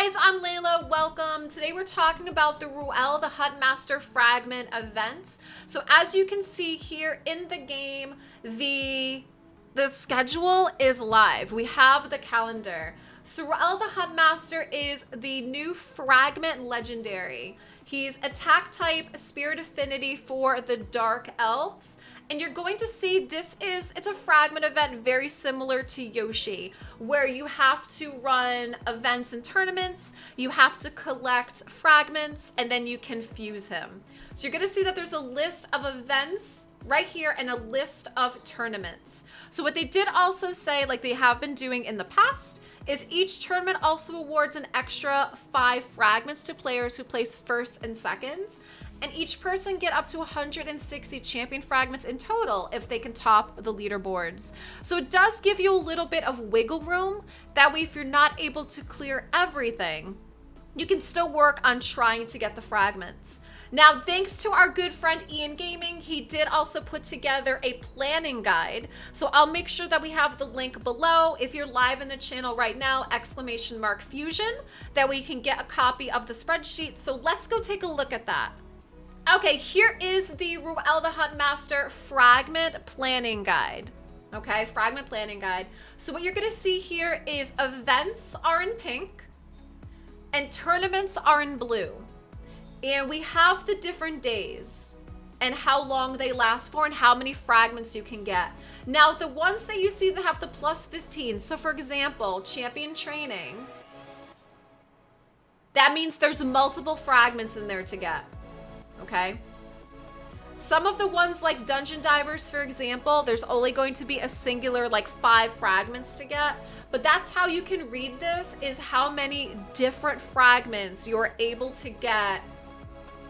guys, I'm Leila. Welcome. Today we're talking about the Ruel the Huntmaster Fragment events. So as you can see here in the game, the schedule is live. We have the calendar. So Ruel the Huntmaster is the new Fragment legendary. He's attack type, spirit affinity for the Dark Elves. And you're going to see it's a fragment event very similar to Yoshi, where you have to run events and tournaments, you have to collect fragments, and then you can fuse him. So you're gonna see that there's a list of events right here and a list of tournaments. So what they did also say, like they have been doing in the past, is each tournament also awards an extra 5 fragments to players who place first and seconds. And each person get up to 160 champion fragments in total if they can top the leaderboards. So it does give you a little bit of wiggle room. That way, if you're not able to clear everything, you can still work on trying to get the fragments. Now, thanks to our good friend iAanG Gaming, he did also put together a planning guide. So I'll make sure that we have the link below. If you're live in the channel right now, !Fusion, that we can get a copy of the spreadsheet. So let's go take a look at that. Okay, here is the Ruel the Huntmaster Fragment Planning Guide. Okay, Fragment Planning Guide. So what you're gonna see here is events are in pink and tournaments are in blue. And we have the different days and how long they last for and how many fragments you can get. Now, the ones that you see that have the plus 15, so for example, champion training, that means there's multiple fragments in there to get. Okay. Some of the ones like Dungeon Divers, for example, there's only going to be a singular like 5 fragments to get. But that's how you can read this, is how many different fragments you're able to get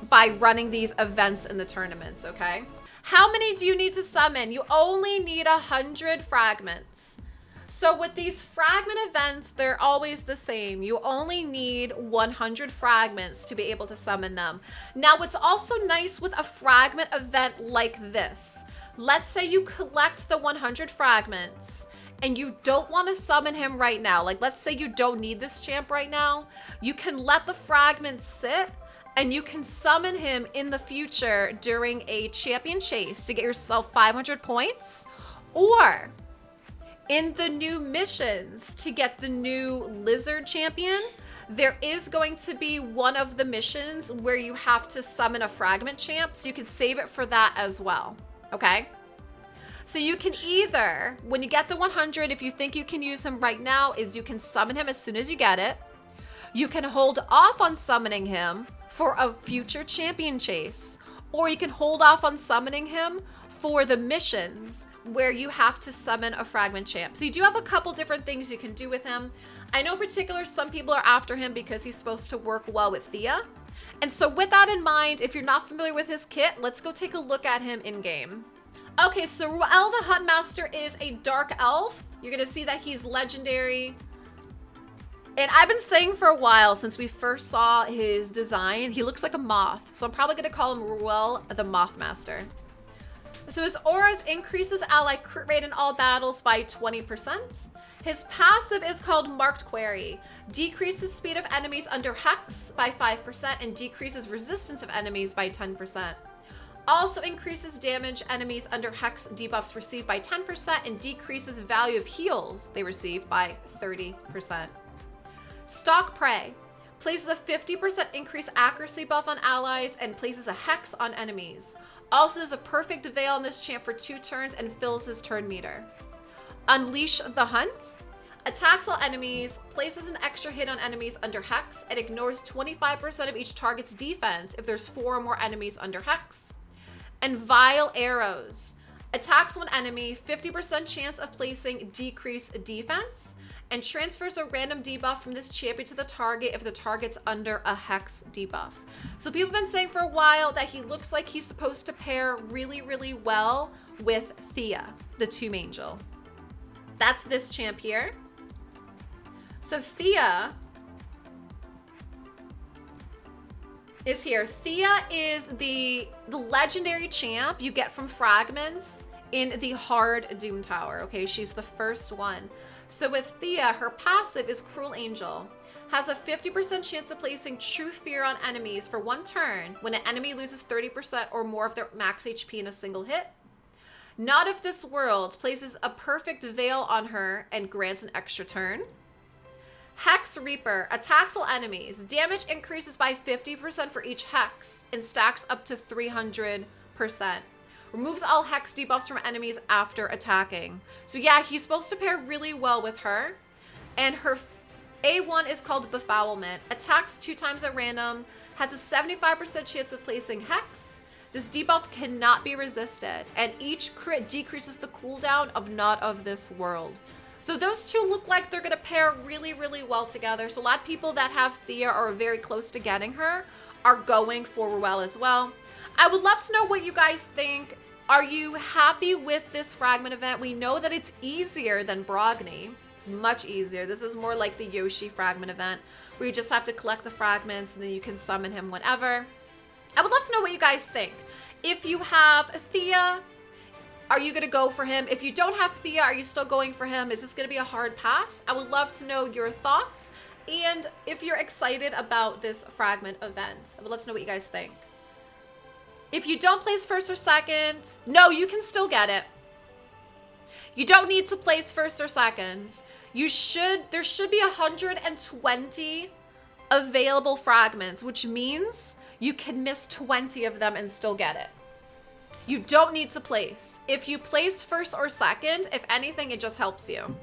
by running these events in the tournaments, okay? How many do you need to summon? You only need 100 fragments. So with these fragment events, they're always the same. You only need 100 fragments to be able to summon them. Now, what's also nice with a fragment event like this, let's say you collect the 100 fragments and you don't want to summon him right now. Like, let's say you don't need this champ right now. You can let the fragments sit and you can summon him in the future during a champion chase to get yourself 500 points, or in the new missions to get the new lizard champion. There is going to be one of the missions where you have to summon a fragment champ, so you can save it for that as well, okay? So you can either, when you get the 100, if you think you can use him right now, is you can summon him as soon as you get it. You can hold off on summoning him for a future champion chase, or you can hold off on summoning him for the missions where you have to summon a fragment champ. So you do have a couple different things you can do with him. I know in particular some people are after him because he's supposed to work well with Thea. And so with that in mind, if you're not familiar with his kit, let's go take a look at him in game. Okay, so Ruel the Huntmaster is a dark elf. You're gonna see that he's legendary. And I've been saying for a while, since we first saw his design, he looks like a moth. So I'm probably gonna call him Ruel the Mothmaster. So his auras increases ally crit rate in all battles by 20%. His passive is called Marked Query. Decreases speed of enemies under Hex by 5% and decreases resistance of enemies by 10%. Also increases damage enemies under Hex debuffs receive by 10% and decreases value of heals they receive by 30%. Stalk Prey. Places a 50% increased accuracy buff on allies and places a Hex on enemies. Also does a perfect veil on this champ for 2 turns and fills his turn meter. Unleash the Hunt. Attacks all enemies, places an extra hit on enemies under Hex, and ignores 25% of each target's defense if there's 4 or more enemies under Hex. And Vile Arrows. Attacks one enemy, 50% chance of placing decreased defense, and transfers a random debuff from this champion to the target if the target's under a Hex debuff. So people have been saying for a while that he looks like he's supposed to pair really, really well with Thea, the Tomb Angel. That's this champ here. So Thea is here. Thea is the legendary champ you get from fragments in the hard Doom Tower. Okay, she's the first one. So with Thea, her passive is Cruel Angel. has a 50% chance of placing True Fear on enemies for 1 turn when an enemy loses 30% or more of their max HP in a single hit. Not of This World places a Perfect Veil on her and grants an extra turn. Hex Reaper attacks all enemies. Damage increases by 50% for each hex and stacks up to 300%. Removes all hex debuffs from enemies after attacking. So yeah, he's supposed to pair really well with her. And her A1 is called Befoulment. Attacks 2 times at random. Has a 75% chance of placing hex. This debuff cannot be resisted. And each crit decreases the cooldown of Not of This World. So those two look like they're going to pair really, really well together. So a lot of people that have Thea or are very close to getting her are going for Ruel as well. I would love to know what you guys think. Are you happy with this Fragment event? We know that it's easier than Brogni. It's much easier. This is more like the Yoshi Fragment event where you just have to collect the fragments and then you can summon him whenever. I would love to know what you guys think. If you have Thea, are you going to go for him? If you don't have Thea, are you still going for him? Is this going to be a hard pass? I would love to know your thoughts and if you're excited about this Fragment event. I would love to know what you guys think. If you don't place first or second, no, you can still get it. You don't need to place first or second. There should be 120 available fragments, which means you can miss 20 of them and still get it. You don't need to place. If you place first or second, if anything, it just helps you.